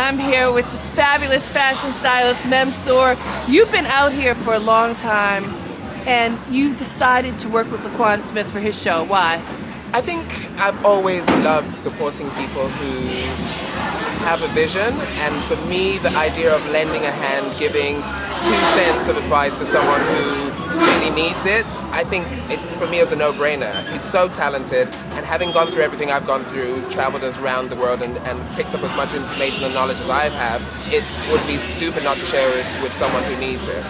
I'm here with the fabulous fashion stylist Memsor. You've been out here for a long time, and you decided to work with Laquan Smith for his show. Why? I think I've always loved supporting people who have a vision, and for me the idea of lending a hand, giving 2 cents of advice to someone who really needs it, I think it for me is a no-brainer. He's so talented, and having gone through everything I've gone through, traveled around the world and picked up as much information and knowledge as I have, it would be stupid not to share it with someone who needs it.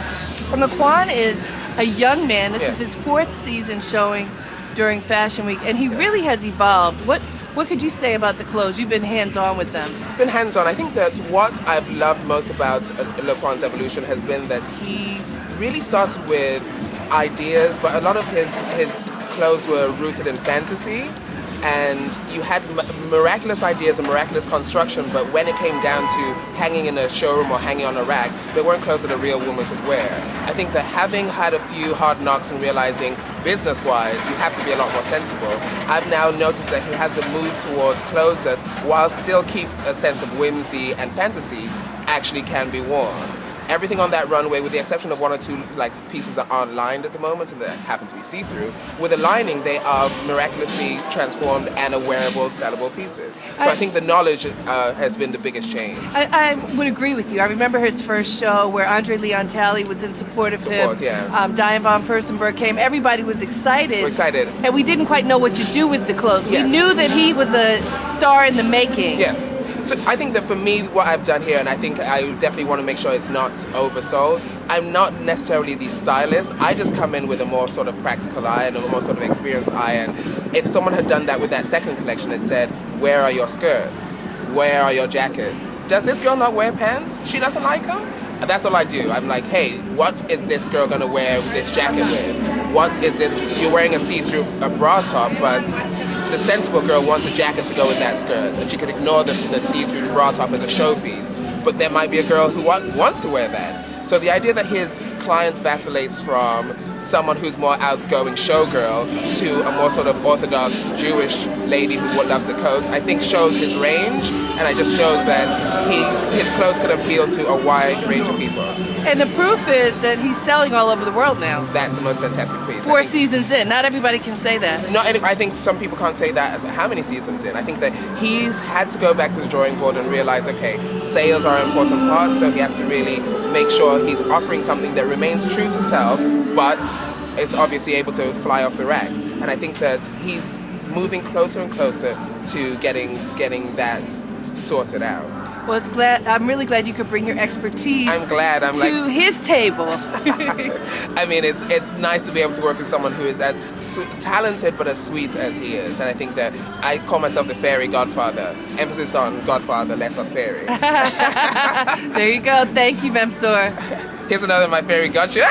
And Laquan is a young man. This is his 4th season showing during Fashion Week, and he really has evolved. What could you say about the clothes? You've been hands-on with them. Been hands-on. I think that what I've loved most about Laquan's evolution has been that he really started with ideas, but a lot of his clothes were rooted in fantasy, and you had miraculous ideas and miraculous construction, but when it came down to hanging in a showroom or hanging on a rack, they weren't clothes that a real woman could wear. I think that having had a few hard knocks and realizing business-wise you have to be a lot more sensible, I've now noticed that he has a move towards clothes that, while still keep a sense of whimsy and fantasy, actually can be worn. Everything on that runway, with the exception of 1 or 2 pieces that aren't lined at the moment and that happen to be see-through, with a lining they are miraculously transformed and are wearable, sellable pieces. So I think the knowledge has been the biggest change. I would agree with you. I remember his first show where Andre Leon Talley was in support of him. Yeah. Diane von Furstenberg came. Everybody was excited. We're excited. And we didn't quite know what to do with the clothes. Yes. We knew that he was a star in the making. Yes. So I think that for me, what I've done here, and I think I definitely want to make sure it's not oversold, I'm not necessarily the stylist. I just come in with a more sort of practical eye and a more sort of experienced eye. And if someone had done that with that second collection and said, where are your skirts? Where are your jackets? Does this girl not wear pants? She doesn't like them? And that's all I do. I'm like, hey, what is this girl going to wear this jacket with? What is this? You're wearing a see-through bra top, but the sensible girl wants a jacket to go with that skirt, and she can ignore the see-through bra top as a showpiece. But there might be a girl who wants to wear that. So the idea that his client vacillates from someone who's more outgoing showgirl to a more sort of orthodox Jewish lady who loves the coats, I think shows his range, and it just shows that his clothes can appeal to a wide range of people. And the proof is that he's selling all over the world now. That's the most fantastic piece. 4 seasons in. Not everybody can say that. No, and I think some people can't say that how many seasons in. I think that he's had to go back to the drawing board and realize, okay, sales are an important part, so he has to really make sure he's offering something that remains true to self, but it's obviously able to fly off the racks. And I think that he's moving closer and closer to getting that sorted out. Well, I'm really glad you could bring your expertise to his table. I mean, it's nice to be able to work with someone who is as talented but as sweet as he is. And I think that I call myself the fairy godfather. Emphasis on godfather, less on fairy. There you go. Thank you, Memsor. Here's another of my fairy gotcha.